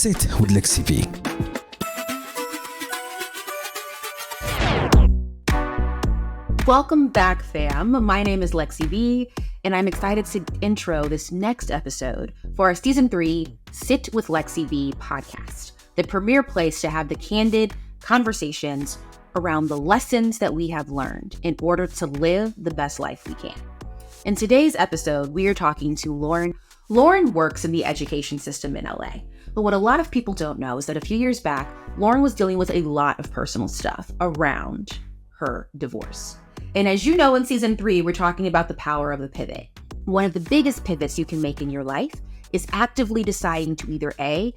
Sit with Lexi B. Welcome back, fam. My name is Lexi B, and I'm excited to intro this next episode for our Season 3 Sit with Lexi B podcast, the premier place to have the candid conversations around the lessons that we have learned in order to live the best life we can. In today's episode, we are talking to Lauren. Lauren works in the education system in LA, but what a lot of people don't know is that a few years back, Lauren was dealing with a lot of personal stuff around her divorce. And as you know, in Season 3, we're talking about the power of the pivot. One of the biggest pivots you can make in your life is actively deciding to either A,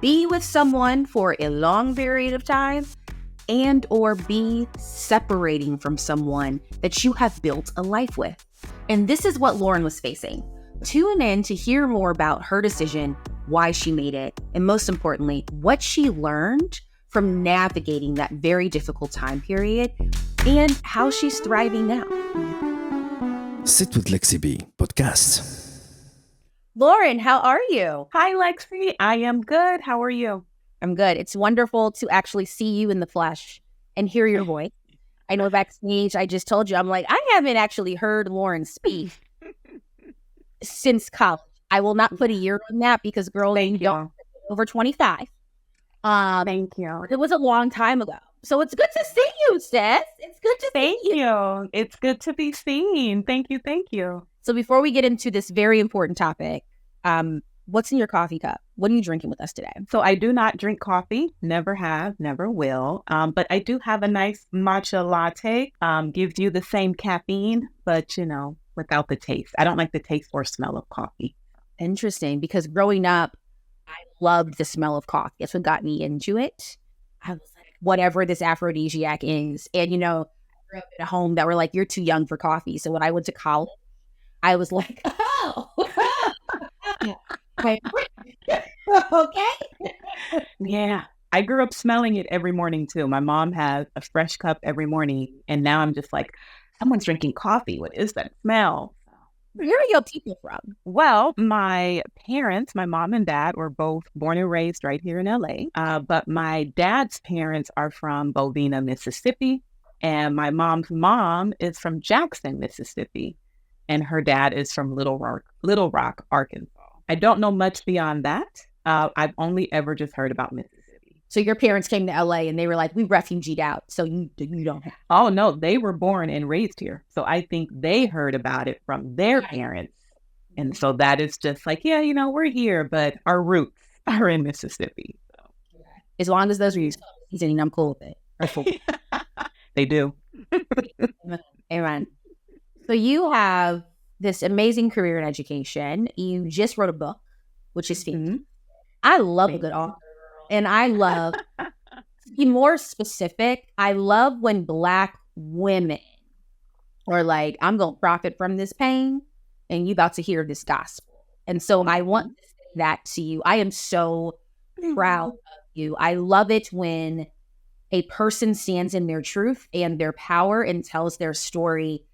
be with someone for a long period of time, and or B, separating from someone that you have built a life with. And this is what Lauren was facing. Tune in to hear more about her decision, why she made it, and most importantly, what she learned from navigating that very difficult time period and how she's thriving now. Sit with Lexi B podcast. Lauren, how are you? Hi, Lexi. I am good. How are you? I'm good. It's wonderful to actually see you in the flesh and hear your voice. I know backstage, I just told you, I'm like, I haven't actually heard Lauren speak since college. I will not put a year on that because, girl, you don't over 25. Thank you. It was a long time ago. So it's good to see you, sis. It's good to see you. Thank you. It's good to be seen. Thank you. Thank you. So before we get into this very important topic, what's in your coffee cup? What are you drinking with us today? So I do not drink coffee. Never have, never will. But I do have a nice matcha latte. Gives you the same caffeine, but, without the taste. I don't like the taste or smell of coffee. Interesting, because growing up, I loved the smell of coffee. That's what got me into it. I was like, whatever this 𝐼𝐸𝐫𝐸𝐿 is. And, I grew up in a home that were like, you're too young for coffee. So when I went to college, I was like, oh, okay. Yeah. I grew up smelling it every morning too. My mom has a fresh cup every morning. And now I'm just like, someone's drinking coffee. What is that smell? Where are your people from? Well, my parents, my mom and dad, were both born and raised right here in LA. But my dad's parents are from Bovina, Mississippi. And my mom's mom is from Jackson, Mississippi. And her dad is from Little Rock, Arkansas. I don't know much beyond that. I've only ever just heard about Mississippi. So your parents came to LA and they were like, we refugeed out. So you don't have. Oh, no, they were born and raised here. So I think they heard about it from their parents. And so that is just like, yeah, we're here, but our roots are in Mississippi. So. As long as those roots, I'm cool with it. They do. Amen. So you have this amazing career in education. You just wrote a book, which is fantastic. I love a good author. And I love, to be more specific, I love when Black women are like, I'm going to profit from this pain and you about to hear this gospel. And so I want to say that to you. I am so proud of you. I love it when a person stands in their truth and their power and tells their story,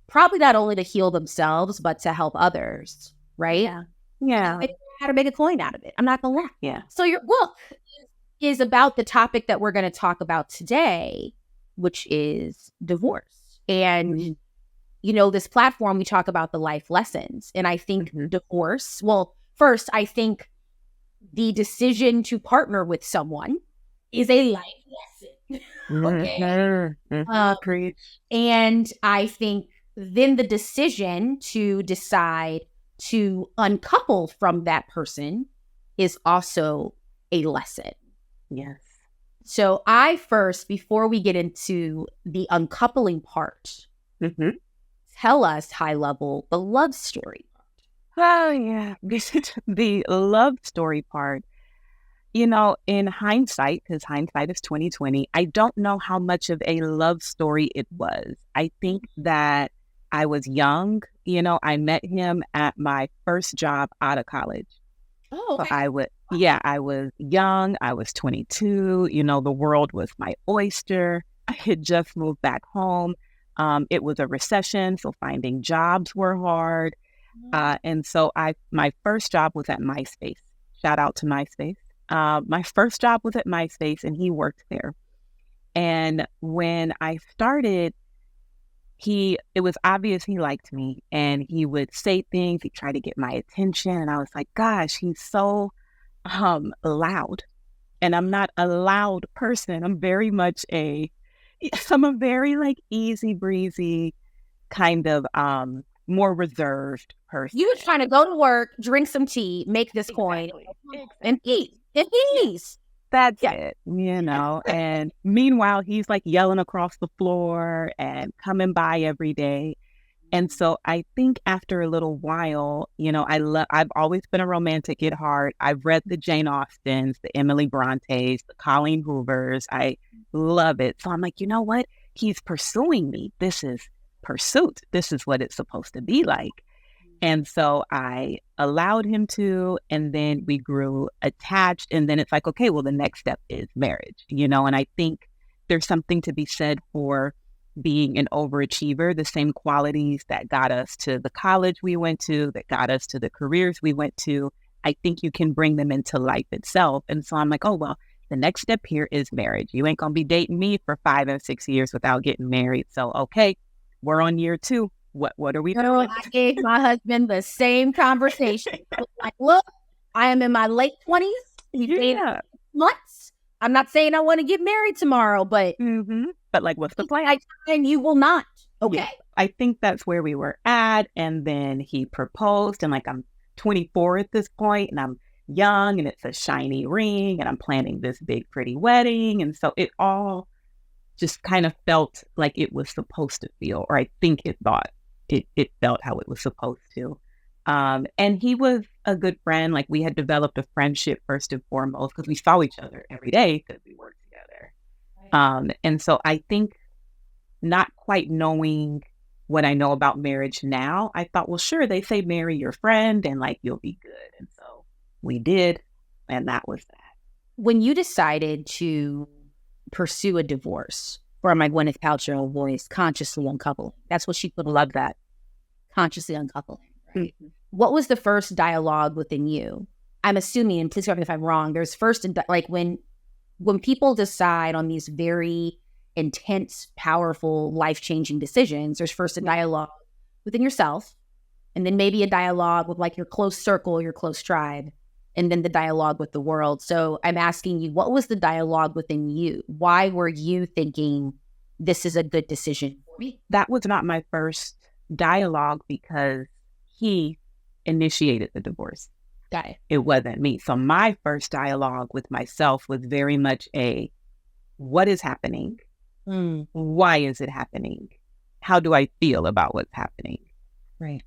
probably not only to heal themselves, but to help others, right? Yeah. How to make a coin out of it. I'm not going to lie. Yeah. So your book is about the topic that we're going to talk about today, which is divorce. And, this platform, we talk about the life lessons. And I think divorce, well, first, I think the decision to partner with someone is a life lesson. Okay. And I think then the decision to decide to uncouple from that person is also a lesson. Yes. So I first, before we get into the uncoupling part, tell us high level the love story part. Oh, yeah. The love story part. In hindsight, because hindsight is 2020, I don't know how much of a love story it was. I think that I was young. I met him at my first job out of college. Oh, okay. So I was young. I was 22. The world was my oyster. I had just moved back home. It was a recession, so finding jobs were hard. And so my first job was at MySpace. Shout out to MySpace. My first job was at MySpace, and he worked there. And when I started, it was obvious he liked me, and he would say things. He tried to get my attention, and I was like, gosh, he's so loud. And I'm not a loud person. I'm very much I'm a very like easy breezy kind of more reserved person. You were trying to go to work, drink some tea, make this coin, and eat. And ease. That's it, and meanwhile, he's like yelling across the floor and coming by every day. And so I think after a little while, I've always been a romantic at heart. I've read the Jane Austens, the Emily Brontes, the Colleen Hoovers. I love it. So I'm like, you know what? He's pursuing me. This is pursuit. This is what it's supposed to be like. And so I allowed him to, and then we grew attached. And then it's like, okay, well, the next step is marriage, and I think there's something to be said for being an overachiever, the same qualities that got us to the college we went to, that got us to the careers we went to. I think you can bring them into life itself. And so I'm like, oh, well, the next step here is marriage. You ain't going to be dating me for 5 and 6 years without getting married. So, okay, we're on year 2. What are we doing? I gave my husband the same conversation. Like, look, I am in my late 20s. He's dated months. I'm not saying I want to get married tomorrow, but but like, what's the plan? And you will not. Okay. Yeah, I think that's where we were at. And then he proposed, and like, I'm 24 at this point, and I'm young, and it's a shiny ring, and I'm planning this big, pretty wedding. And so it all just kind of felt like it was supposed to feel, or I think it felt how it was supposed to. And he was a good friend. Like, we had developed a friendship first and foremost because we saw each other every day because we worked together. And so I think, not quite knowing what I know about marriage now, I thought, well, sure, they say marry your friend and like you'll be good. And so we did, and that was that. When you decided to pursue a divorce, or my Gwyneth Paltrow voice, consciously uncoupling. That's what she would love that. Consciously uncoupling. Right? Mm-hmm. What was the first dialogue within you? I'm assuming, and please correct me if I'm wrong, there's first, like when people decide on these very intense, powerful, life-changing decisions, there's first a dialogue within yourself, and then maybe a dialogue with like your close circle, your close tribe, and then the dialogue with the world. So I'm asking you, what was the dialogue within you? Why were you thinking this is a good decision for me? That was not my first dialogue because he initiated the divorce. Got it. It wasn't me. So my first dialogue with myself was very much what is happening? Why is it happening? How do I feel about what's happening? Right.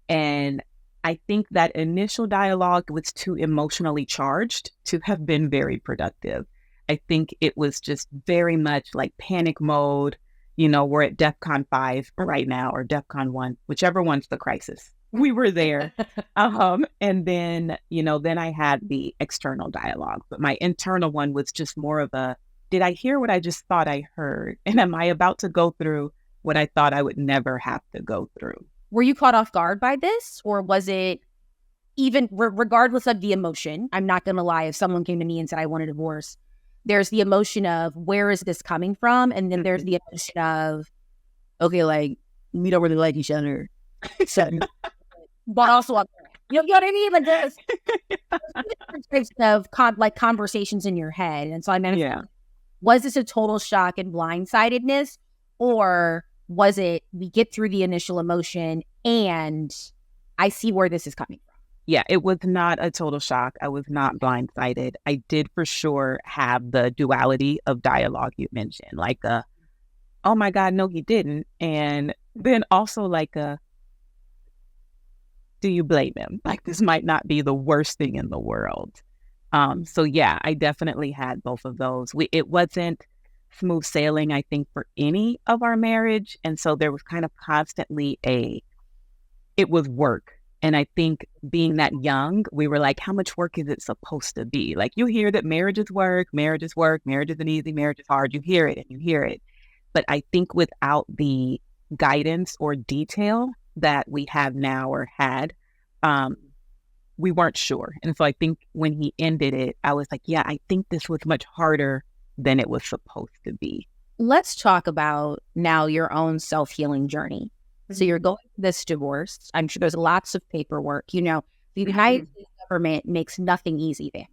And I think that initial dialogue was too emotionally charged to have been very productive. I think it was just very much like panic mode. We're at DEFCON 5 right now, or DEFCON 1, whichever one's the crisis. We were there. And then, then I had the external dialogue, but my internal one was just more of did I hear what I just thought I heard? And am I about to go through what I thought I would never have to go through? Were you caught off guard by this? Or was it, even regardless of the emotion, I'm not going to lie, if someone came to me and said, I want a divorce, there's the emotion of, where is this coming from? And then there's the emotion of, okay, like, we don't really like each other. So, but also, you know what I mean? Like, there's different types of conversations in your head. And so I meant, was this a total shock and blindsidedness? Or was it, we get through the initial emotion and I see where this is coming from? Yeah, it was not a total shock. I was not blindsided. I did for sure have the duality of dialogue you mentioned, like oh my God, no, he didn't. And then also like do you blame him? Like, this might not be the worst thing in the world. So yeah, I definitely had both of those. It wasn't smooth sailing, I think, for any of our marriage. And so there was kind of constantly it was work. And I think being that young, we were like, how much work is it supposed to be? Like, you hear that marriage is work, marriage isn't easy, marriage is hard. You hear it and you hear it. But I think without the we weren't sure. And so I think when he ended it, I was like, yeah, I think this was much harder than it was supposed to be. Let's talk about now your own self-healing journey. So you're going through this divorce. I'm sure there's lots of paperwork. The United States government makes nothing easy there.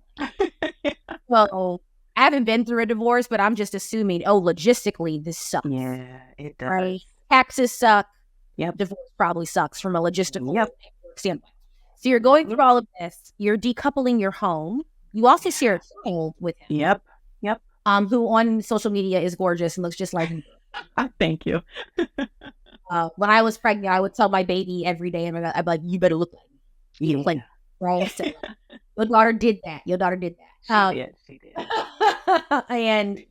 Well, I haven't been through a divorce, but I'm just assuming, logistically, this sucks. Yeah, it does. Right? Taxes suck. Yep. Divorce probably sucks from a logistical standpoint. So you're going through all of this. You're decoupling your home. You also share a child with him. Yep. Who on social media is gorgeous and looks just like me. Thank you. When I was pregnant, I would tell my baby every day, and I'd be like, "You better look like me." Like, right? So, your daughter did that. She did. And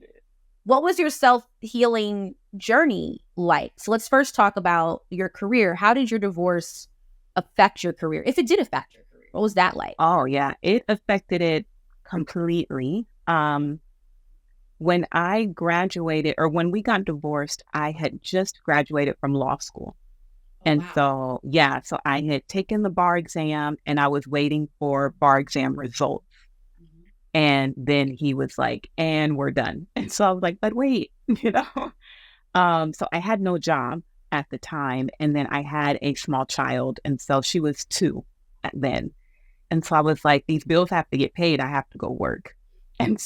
what was your self-healing journey like? So let's first talk about your career. How did your divorce affect your career? If it did affect your career, what was that like? Oh, yeah. It affected it completely. When I graduated, or when we got divorced, I had just graduated from law school. So I had taken the bar exam and I was waiting for bar exam results. And then he was like, and we're done. And so I was like, but wait, so I had no job at the time. And then I had a small child. And so she was 2 then. And so I was like, these bills have to get paid. I have to go work. And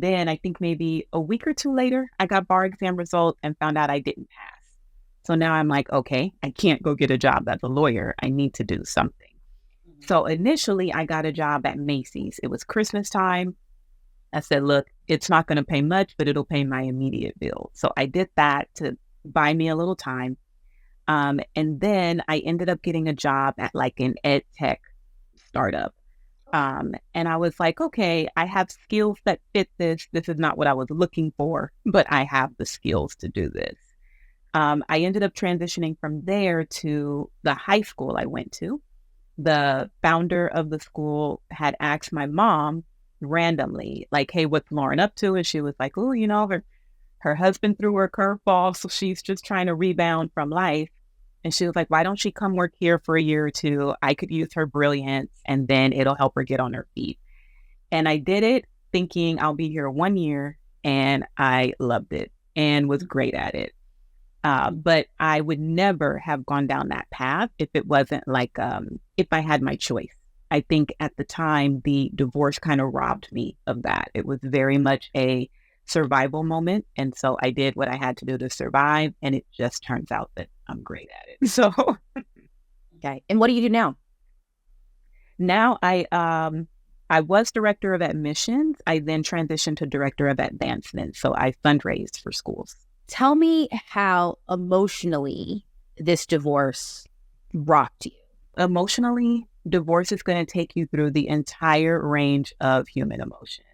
then I think maybe a week or 2 later, I got bar exam results and found out I didn't pass. So now I'm like, okay, I can't go get a job as a lawyer. I need to do something. So initially I got a job at Macy's. It was Christmas time. I said, look, it's not going to pay much, but it'll pay my immediate bill. So I did that to buy me a little time. And then I ended up getting a job at like an ed tech startup. And I was like, okay, I have skills that fit this. This is not what I was looking for, but I have the skills to do this. I ended up transitioning from there to the high school I went to. The founder of the school had asked my mom randomly, like, hey, what's Lauren up to? And she was like, oh, her husband threw her curveball, so she's just trying to rebound from life. And she was like, why don't she come work here for a year or 2? I could use her brilliance and then it'll help her get on her feet. And I did it thinking I'll be here 1 year, and I loved it and was great at it. But I would never have gone down that path if it wasn't like, if I had my choice. I think at the time, the divorce kind of robbed me of that. It was very much a survival moment. And so I did what I had to do to survive. And it just turns out that I'm great at it. So, okay. And what do you do now? Now I was director of admissions. I then transitioned to director of advancement. So I fundraise for schools. Tell me how emotionally this divorce rocked you. Emotionally, divorce is going to take you through the entire range of human emotion.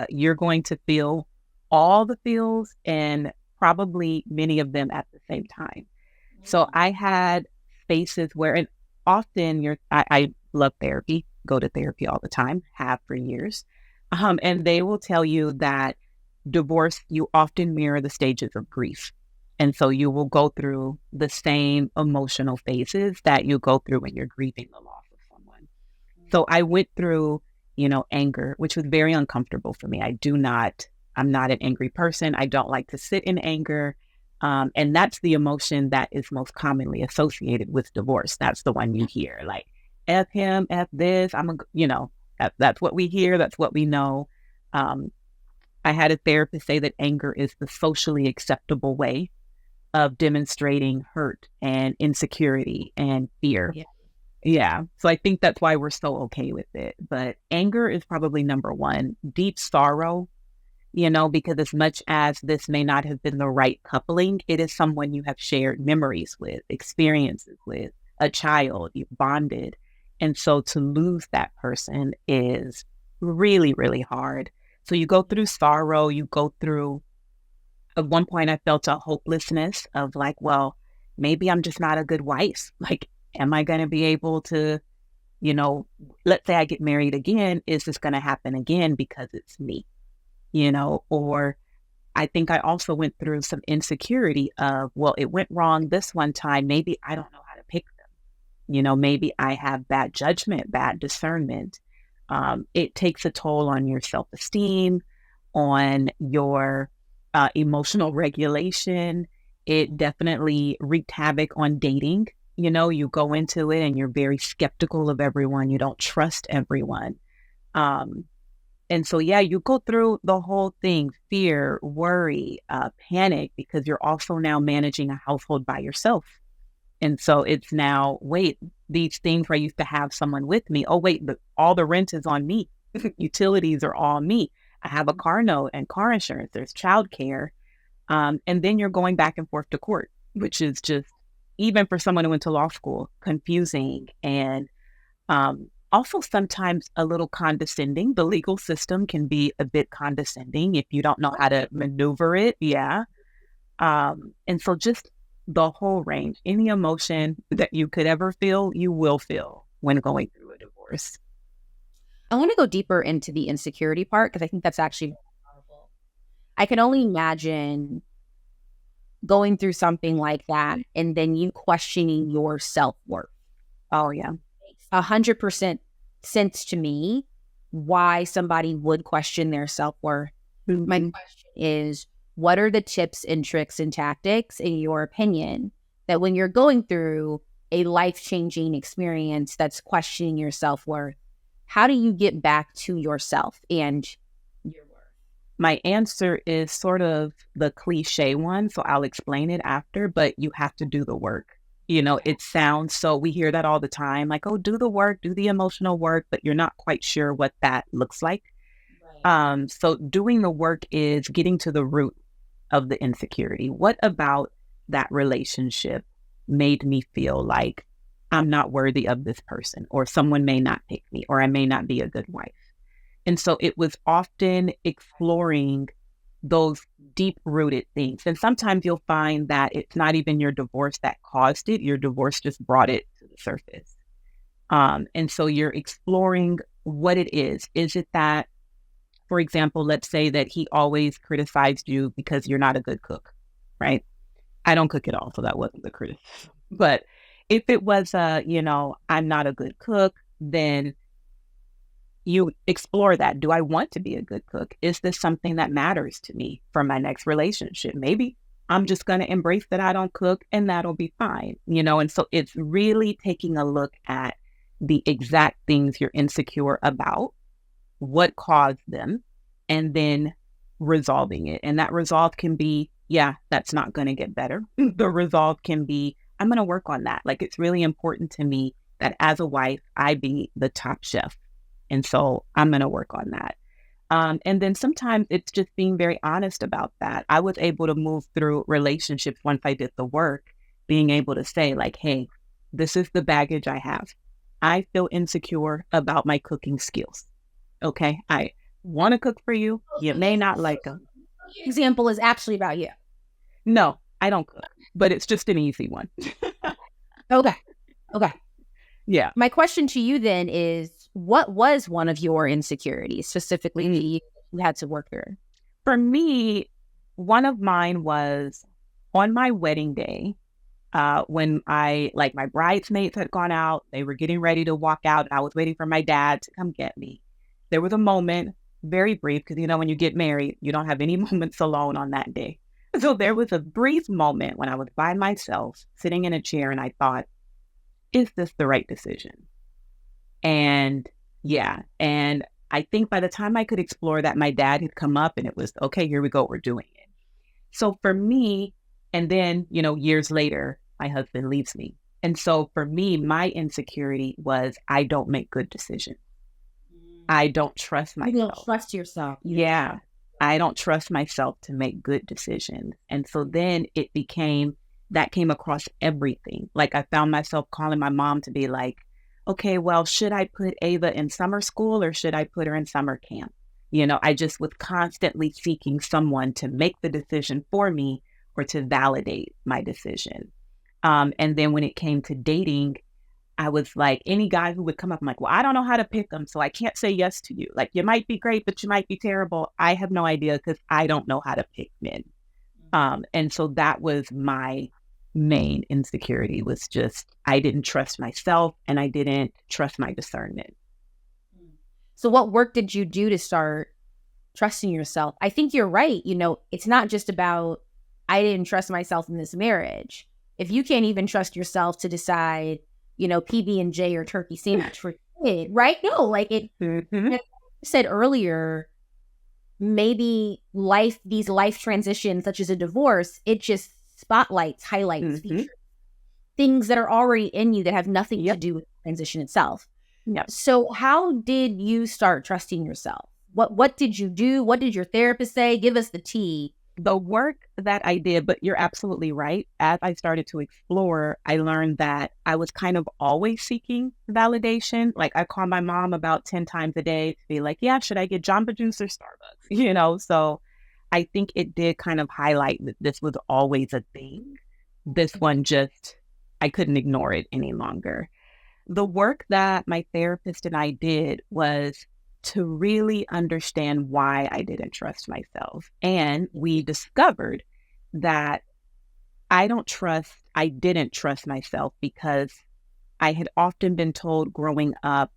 You're going to feel all the feels and probably many of them at the same time. So I had spaces where, and often I love therapy, go to therapy all the time, have for years. And they will tell you that divorce, you often mirror the stages of grief. And so you will go through the same emotional phases that you go through when you're grieving the loss of someone. So I went through, anger, which was very uncomfortable for me. I'm not an angry person. I don't like to sit in anger. And that's the emotion that is most commonly associated with divorce. That's the one you hear, like, F him, F this, that's what we hear. That's what we know. I had a therapist say that anger is the socially acceptable way of demonstrating hurt and insecurity and fear. Yeah. So I think that's why we're so okay with it. But anger is probably number one. Deep sorrow, because as much as this may not have been the right coupling, it is someone you have shared memories with, experiences with, a child, you've bonded. And so to lose that person is really, really hard. So you go through sorrow, you go through, at one point I felt a hopelessness of like, well, maybe I'm just not a good wife. Like, am I going to be able to, let's say I get married again, is this going to happen again because it's me? Or I think I also went through some insecurity of, well, it went wrong this one time. Maybe I don't know how to pick them. Maybe I have bad judgment, bad discernment. It takes a toll on your self-esteem, on your emotional regulation. It definitely wreaked havoc on dating. You go into it and you're very skeptical of everyone. You don't trust everyone. And so, you go through the whole thing, fear, worry, panic, because you're also now managing a household by yourself. And so it's now, wait, these things where I used to have someone with me. Oh, wait, all the rent is on me. Utilities are all me. I have a car note and car insurance. There's childcare. And then you're going back and forth to court, which is just, even for someone who went to law school, confusing and also sometimes a little condescending. The legal system can be a bit condescending if you don't know how to maneuver it. Yeah. And so just the whole range, any emotion that you could ever feel, you will feel when going through a divorce. I want to go deeper into the insecurity part because I think that's actually powerful. I can only imagine going through something like that and then you questioning your self-worth. Oh, yeah. 100% sense to me why somebody would question their self-worth. Mm-hmm. My question is, what are the tips and tricks and tactics, in your opinion, that when you're going through a life-changing experience that's questioning your self-worth, how do you get back to yourself and your worth? My answer is sort of the cliche one, so I'll explain it after, but you have to do the work. It sounds so, we hear that all the time, like, oh, do the work, do the emotional work, but you're not quite sure what that looks like. Right. So doing the work is getting to the root of the insecurity. What about that relationship made me feel like I'm not worthy of this person, or someone may not pick me, or I may not be a good wife? And so it was often exploring those deep-rooted things. And sometimes you'll find that it's not even your divorce that caused it. Your divorce just brought it to the surface. And so you're exploring what it is. Is it that, for example, let's say that he always criticized you because you're not a good cook, right? I don't cook at all, so that wasn't the criticism. But if it was, I'm not a good cook, then you explore that. Do I want to be a good cook? Is this something that matters to me for my next relationship? Maybe I'm just going to embrace that I don't cook and that'll be fine, And so it's really taking a look at the exact things you're insecure about, what caused them, and then resolving it. And that resolve can be, that's not going to get better. The resolve can be, I'm going to work on that. Like, it's really important to me that as a wife, I be the top chef. And so I'm going to work on that. And then sometimes it's just being very honest about that. I was able to move through relationships once I did the work, being able to say like, hey, this is the baggage I have. I feel insecure about my cooking skills. Okay. I want to cook for you. You may not like them. Example is actually about you. No, I don't cook, but it's just an easy one. Okay. Yeah. My question to you then is, what was one of your insecurities specifically that you had to work through? For me, one of mine was on my wedding day, when my bridesmaids had gone out, they were getting ready to walk out, and I was waiting for my dad to come get me. There was a moment, very brief, because when you get married, you don't have any moments alone on that day. So there was a brief moment when I was by myself, sitting in a chair, and I thought, is this the right decision? And I think by the time I could explore that, my dad had come up and it was, okay, here we go, we're doing it. So for me, and then, years later, my husband leaves me. And so for me, my insecurity was I don't make good decisions. I don't trust myself. You don't trust yourself. Yeah. I don't trust myself to make good decisions. And so then that came across everything. Like, I found myself calling my mom to be like, okay, well, should I put Ava in summer school or should I put her in summer camp? I just was constantly seeking someone to make the decision for me or to validate my decision. And then when it came to dating, I was like, any guy who would come up, I'm like, well, I don't know how to pick them, so I can't say yes to you. Like, you might be great, but you might be terrible. I have no idea because I don't know how to pick men. And so that was my main insecurity was just, I didn't trust myself and I didn't trust my discernment. So what work did you do to start trusting yourself? I think you're right. It's not just about, I didn't trust myself in this marriage. If you can't even trust yourself to decide, PB&J or turkey sandwich for your kid, right? No, like I said earlier, maybe these life transitions, such as a divorce, it just highlights features, things that are already in you that have nothing to do with the transition itself. Yep. So how did you start trusting yourself? What did you do? What did your therapist say? Give us the tea. The work that I did, but you're absolutely right. As I started to explore, I learned that I was kind of always seeking validation. Like I call my mom about 10 times a day to be like, yeah, should I get Jamba Juice or Starbucks? So I think it did kind of highlight that this was always a thing. This one I couldn't ignore it any longer. The work that my therapist and I did was to really understand why I didn't trust myself. And we discovered that I didn't trust myself because I had often been told growing up,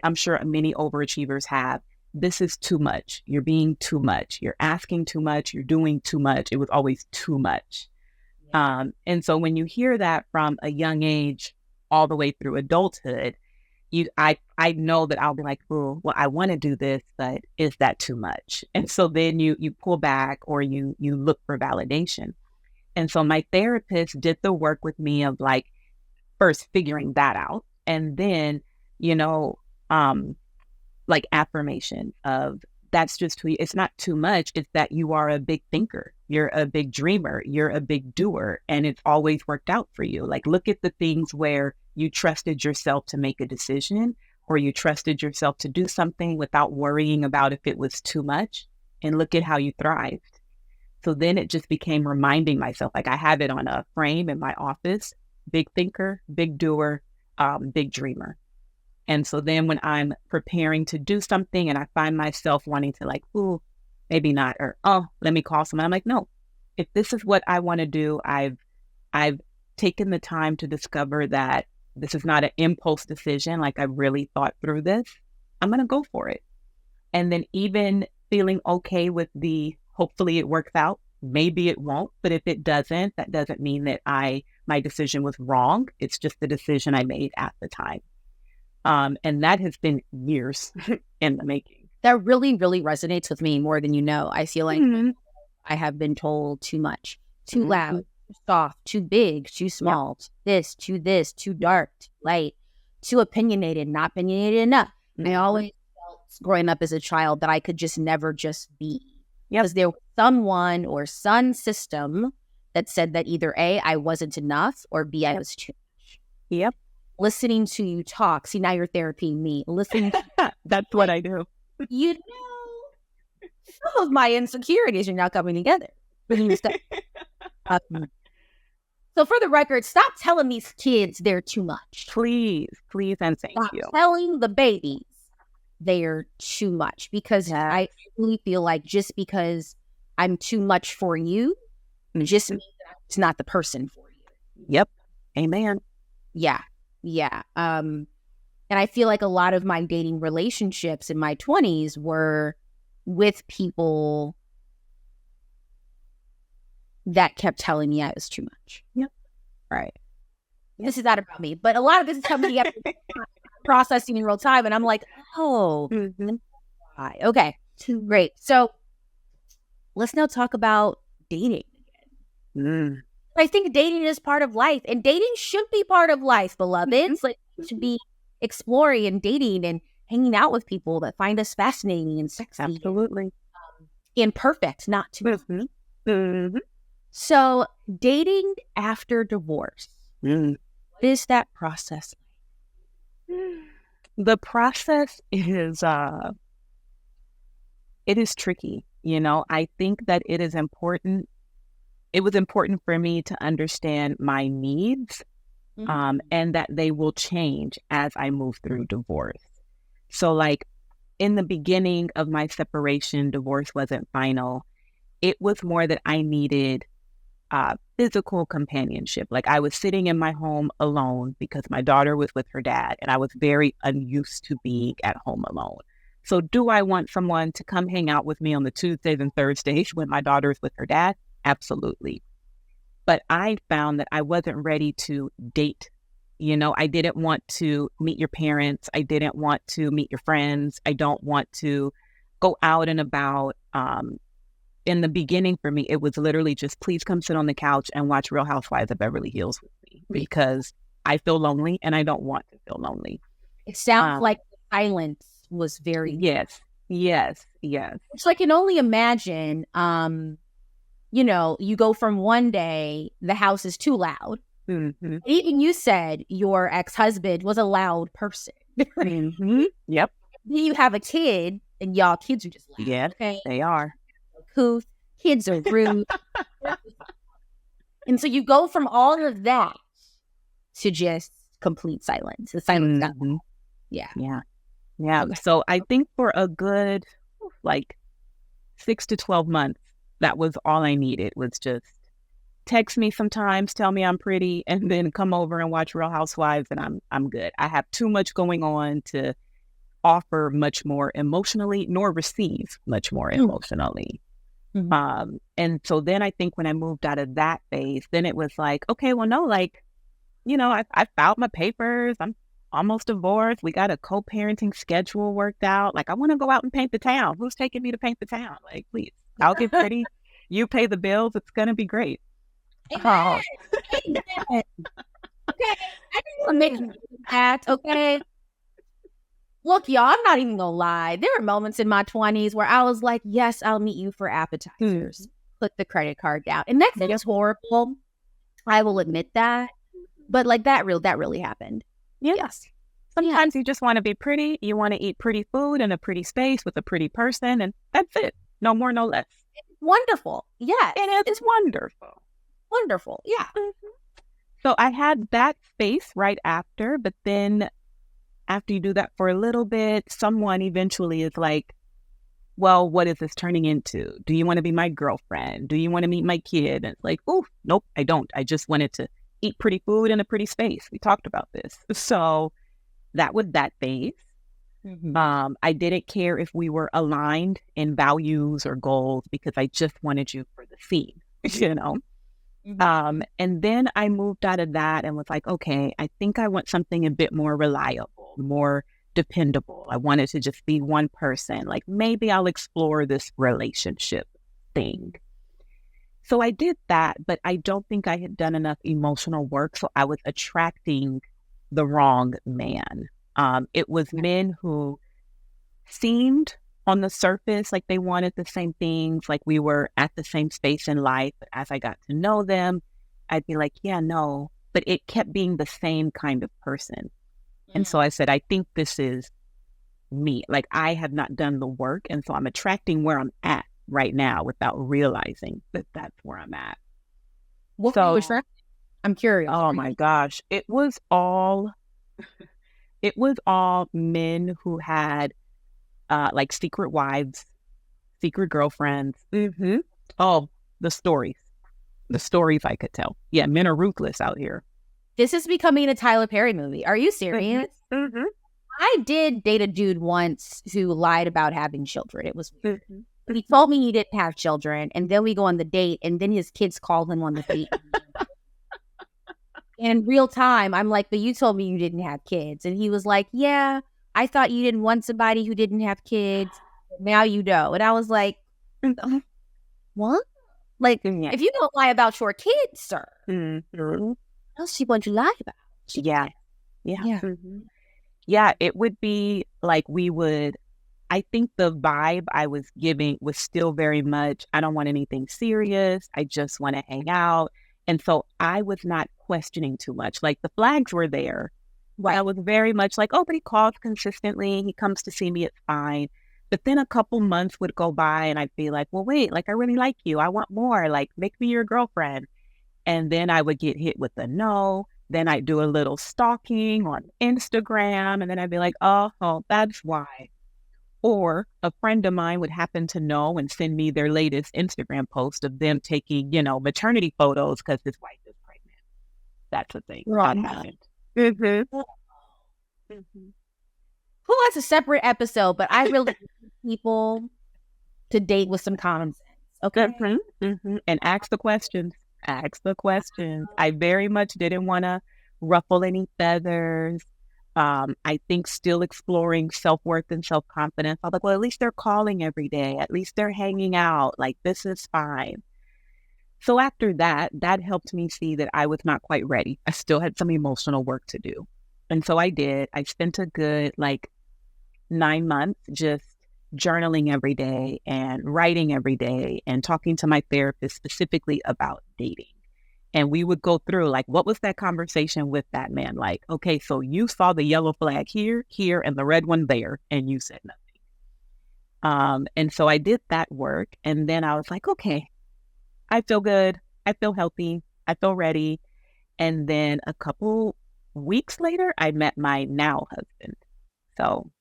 I'm sure many overachievers have, this is too much. You're being too much. You're asking too much. You're doing too much. It was always too much. And so when you hear that from a young age all the way through adulthood, I know that I'll be like, oh, well, I want to do this, but is that too much? And so then you pull back or you look for validation. And so my therapist did the work with me of like first figuring that out. And then, like affirmation of that's just who it's not too much. It's that you are a big thinker. You're a big dreamer. You're a big doer. And it's always worked out for you. Like look at the things where you trusted yourself to make a decision or you trusted yourself to do something without worrying about if it was too much. And look at how you thrived. So then it just became reminding myself, like I have it on a frame in my office, big thinker, big doer, big dreamer. And so then when I'm preparing to do something and I find myself wanting to like, ooh, maybe not, or, oh, let me call someone. I'm like, no, if this is what I want to do, I've taken the time to discover that this is not an impulse decision. Like I really thought through this. I'm going to go for it. And then even feeling okay with hopefully it works out. Maybe it won't, but if it doesn't, that doesn't mean that my decision was wrong. It's just the decision I made at the time. And that has been years in the making. That really, really resonates with me more than you know. I feel like I have been told too much, too loud, too soft, too big, too small, too dark, too light, too opinionated, not opinionated enough. I always felt growing up as a child that I could just never just be. Because there was someone or some system that said that either A, I wasn't enough, or B, I was too much. Yep. Listening to you talk. See, now you're therapying me. Listening to That's what I do. Some of my insecurities are now coming together. So for the record, stop telling these kids they're too much. Please, and thank you. Stop telling the babies they're too much, because I really feel like just because I'm too much for you just means that I'm just not the person for you. Yep. Amen. Yeah. And I feel like a lot of my dating relationships in my 20s were with people that kept telling me I was too much. Yep. Right. Yep. This is not about me, but a lot of this is coming after processing in real time. And I'm like, oh, okay, great. So let's now talk about dating again. I think dating is part of life, and dating should be part of life, beloveds. Like, to be exploring and dating and hanging out with people that find us fascinating and sexy. Absolutely. And perfect, not too much. So dating after divorce, what is that process like? The process is, it is tricky. I think that it is important. It was important for me to understand my needs and that they will change as I move through divorce. So like in the beginning of my separation, divorce wasn't final. It was more that I needed physical companionship. Like I was sitting in my home alone because my daughter was with her dad, and I was very unused to being at home alone. So do I want someone to come hang out with me on the Tuesdays and Thursdays when my daughter is with her dad? Absolutely. But I found that I wasn't ready to date. I didn't want to meet your parents. I didn't want to meet your friends. I don't want to go out and about. In the beginning for me, it was literally just, please come sit on the couch and watch Real Housewives of Beverly Hills with me because I feel lonely and I don't want to feel lonely. It sounds like the silence was very... Yes. Which I can only imagine, you go from one day, the house is too loud. Mm-hmm. Even you said your ex-husband was a loud person. Mm-hmm. Yep. Then you have a kid and y'all kids are just loud. Yeah, okay? They are. Kids are rude. And so you go from all of that to just complete silence. The silence. Mm-hmm. Yeah. Okay. So I think for a good 6 to 12 months, that was all I needed, was just text me sometimes, tell me I'm pretty, and then come over and watch Real Housewives, and I'm good. I have too much going on to offer much more emotionally, nor receive much more emotionally. Mm-hmm. And so then I think when I moved out of that phase, then it was like, okay, well, no, I filed my papers. I'm almost divorced. We got a co-parenting schedule worked out. I want to go out and paint the town. Who's taking me to paint the town? Please, I'll get pretty. You pay the bills. It's going to be great. Amen. Amen. Okay. I didn't want to make that. Okay. Look, y'all, I'm not even gonna lie. There were moments in my 20s where I was like, yes, I'll meet you for appetizers. Put the credit card down. And that's horrible. I will admit that. But that really happened. Yes. Sometimes you just want to be pretty. You want to eat pretty food in a pretty space with a pretty person. And that's it. No more, no less. It's wonderful. Yeah. It's wonderful. Wonderful. Yeah. Mm-hmm. So I had that space right after, but then after you do that for a little bit, someone eventually is like, well, what is this turning into? Do you want to be my girlfriend? Do you want to meet my kid? And it's like, oh, nope, I don't. I just wanted to eat pretty food in a pretty space. We talked about this. So that was that phase. Mm-hmm. I didn't care if we were aligned in values or goals because I just wanted you for the scene, Mm-hmm. And then I moved out of that and was like, okay, I think I want something a bit more reliable, more dependable. I wanted to just be one person. Maybe I'll explore this relationship thing. So I did that, but I don't think I had done enough emotional work. So I was attracting the wrong man. It was men who seemed on the surface like they wanted the same things, like we were at the same space in life. But as I got to know them, I'd be like, yeah, no, but it kept being the same kind of person. And so I said, I think this is me. I have not done the work. And so I'm attracting where I'm at right now without realizing that that's where I'm at. What were you attracting? I'm curious. Oh my gosh. It was all men who had secret wives, secret girlfriends. Mm-hmm. Oh, the stories I could tell. Yeah, men are ruthless out here. This is becoming a Tyler Perry movie. Are you serious? Mm-hmm. I did date a dude once who lied about having children. It was weird. Mm-hmm. He told me he didn't have children, and then we go on the date, and then his kids call him on the date. And in real time, I'm like, but you told me you didn't have kids. And he was like, yeah, I thought you didn't want somebody who didn't have kids. Now you know. And I was like, what? If you don't lie about your kids, sir, what else she want you to lie about? Yeah. Mm-hmm. Yeah, it would be I think the vibe I was giving was still very much, I don't want anything serious. I just want to hang out. And so I was not questioning too much. The flags were there. Right. I was very much like, oh, but he calls consistently. He comes to see me. It's fine. But then a couple months would go by and I'd be like, well, wait, I really like you. I want more. Make me your girlfriend. And then I would get hit with a no. Then I'd do a little stalking on Instagram. And then I'd be like, oh, that's why. Or a friend of mine would happen to know and send me their latest Instagram post of them taking, maternity photos because his wife is pregnant. That's a thing. That happened. Mm-hmm. Mm-hmm. Who has a separate episode, but I really need people to date with some common sense. Okay. Mm-hmm. Mm-hmm. And ask the questions. Ask the questions. I very much didn't want to ruffle any feathers. I think still exploring self-worth and self-confidence. I was like, well, at least they're calling every day. At least they're hanging out. Like, this is fine. So after that helped me see that I was not quite ready. I still had some emotional work to do. And so I did. I spent a good 9 months just journaling every day and writing every day and talking to my therapist specifically about dating. And we would go through what was that conversation with that man like? Okay, so you saw the yellow flag here, and the red one there, and you said nothing. And so I did that work. And then I was like, okay, I feel good. I feel healthy. I feel ready. And then a couple weeks later, I met my now husband. So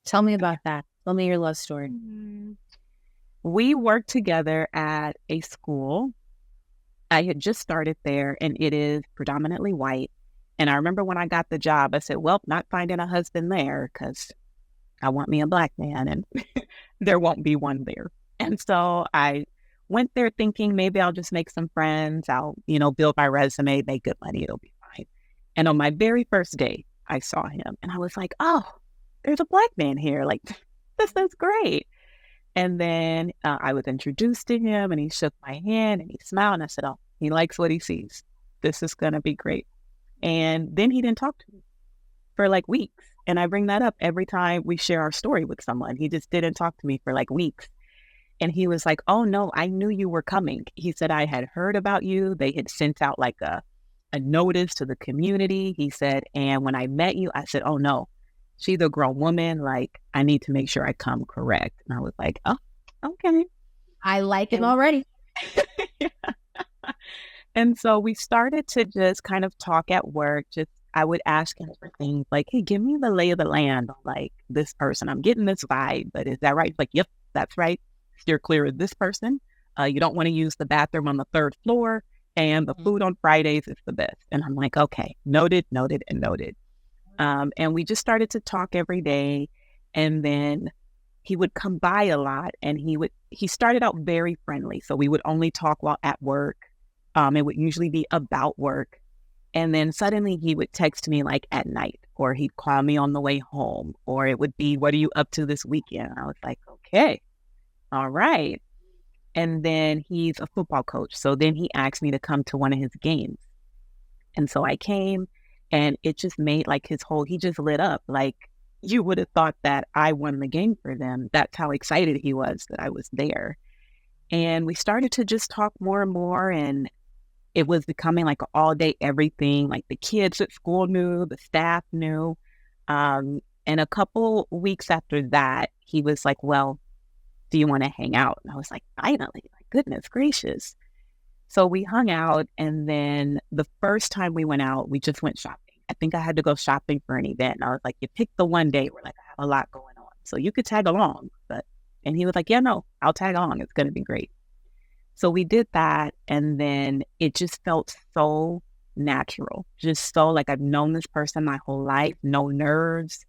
tell me about that. Tell me your love story. We worked together at a school. I had just started there, and it is predominantly white. And I remember when I got the job, I said, well, not finding a husband there because I want me a Black man, and there won't be one there. And so I went there thinking maybe I'll just make some friends. I'll, build my resume, make good money. It'll be fine. And on my very first day, I saw him, and I was like, oh, there's a Black man here. This is great. And then I was introduced to him, and he shook my hand and he smiled, and I said, oh, he likes what he sees. This is going to be great. And then he didn't talk to me for weeks. And I bring that up every time we share our story with someone. He just didn't talk to me for weeks. And he was like, oh no, I knew you were coming. He said, I had heard about you. They had sent out a notice to the community. He said, and when I met you, I said, oh no, she's a grown woman. I need to make sure I come correct. And I was like, oh, okay. I like him already. Yeah. And so we started to just kind of talk at work. I would ask him for things hey, give me the lay of the land on this person. I'm getting this vibe, but is that right? Yep, that's right. Steer clear of this person. You don't want to use the bathroom on the 3rd floor, and the food on Fridays is the best. And I'm like, okay, noted, and noted. And we just started to talk every day. And then he would come by a lot, and he started out very friendly. So we would only talk while at work. It would usually be about work. And then suddenly he would text me at night, or he'd call me on the way home, or it would be, what are you up to this weekend? I was like, okay, all right. And then he's a football coach. So then he asked me to come to one of his games. And so I came, and it just made he just lit up. You would have thought that I won the game for them. That's how excited he was that I was there. And we started to just talk more and more, and it was becoming an all day everything. The kids at school knew, the staff knew. And a couple weeks after that, he was like, well, do you want to hang out? And I was like, finally, goodness gracious. So we hung out, and then the first time we went out, we just went shopping. I think I had to go shopping for an event. And I was like, you picked the one day where I have a lot going on, so you could tag along. And he was like, yeah, no, I'll tag along. It's going to be great. So we did that, and then it just felt so natural, just so I've known this person my whole life, no nerves,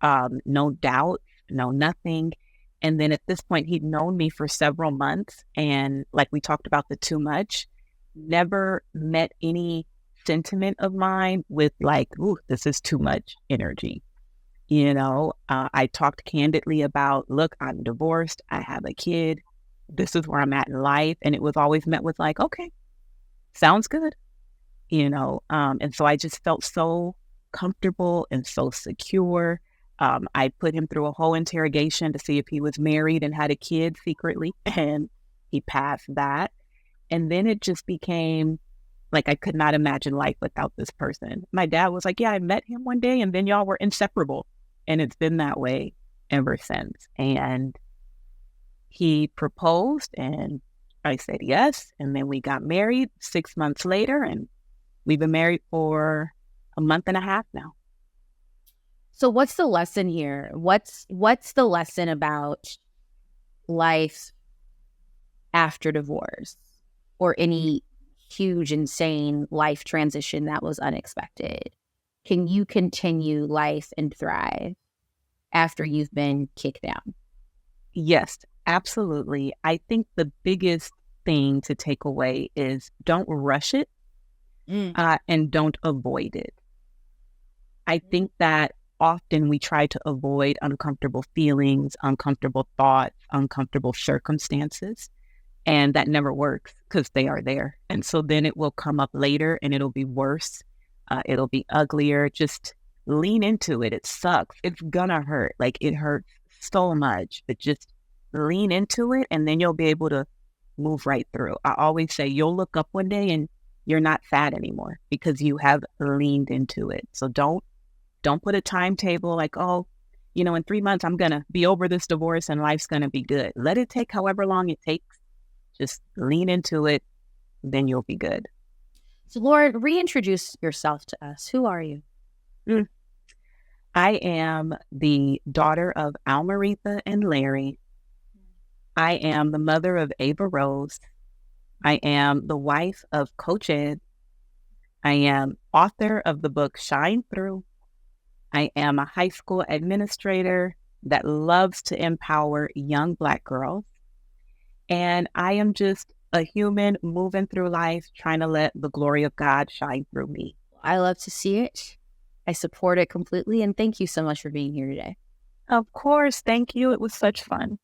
no doubt, no nothing. And then at this point, he'd known me for several months, and we talked about the too much, never met any sentiment of mine with ooh, this is too much energy. I talked candidly about, look, I'm divorced, I have a kid, this is where I'm at in life. And it was always met with okay, sounds good. And so I just felt so comfortable and so secure. I put him through a whole interrogation to see if he was married and had a kid secretly, and he passed that. And then it just became I could not imagine life without this person. My dad was like, yeah, I met him one day, and then y'all were inseparable. And it's been that way ever since. And he proposed, and I said yes. And then we got married 6 months later, and we've been married for a month and a half now. So what's the lesson here? What's the lesson about life after divorce or any huge, insane life transition that was unexpected? Can you continue life and thrive after you've been kicked down? Yes, absolutely. I think the biggest thing to take away is don't rush it and don't avoid it. I think that often we try to avoid uncomfortable feelings, uncomfortable thoughts, uncomfortable circumstances, and that never works because they are there. And so then it will come up later and it'll be worse. It'll be uglier. Just lean into it. It sucks. It's gonna hurt. Like it hurts so much, but just lean into it and then you'll be able to move right through. I always say you'll look up one day and you're not sad anymore because you have leaned into it. So don't put a timetable like, oh, in 3 months I'm gonna be over this divorce and life's gonna be good. Let it take however long it takes. Just lean into it, then you'll be good. So, Lord, reintroduce yourself to us. Who are you? I am the daughter of 𝐿BE and Larry. I am the mother of Ava Rose. I am the wife of Coach Ed. I am author of the book Shine Through. I am a high school administrator that loves to empower young Black girls. And I am just a human moving through life, trying to let the glory of God shine through me. I love to see it. I support it completely. And thank you so much for being here today. Of course. Thank you. It was such fun.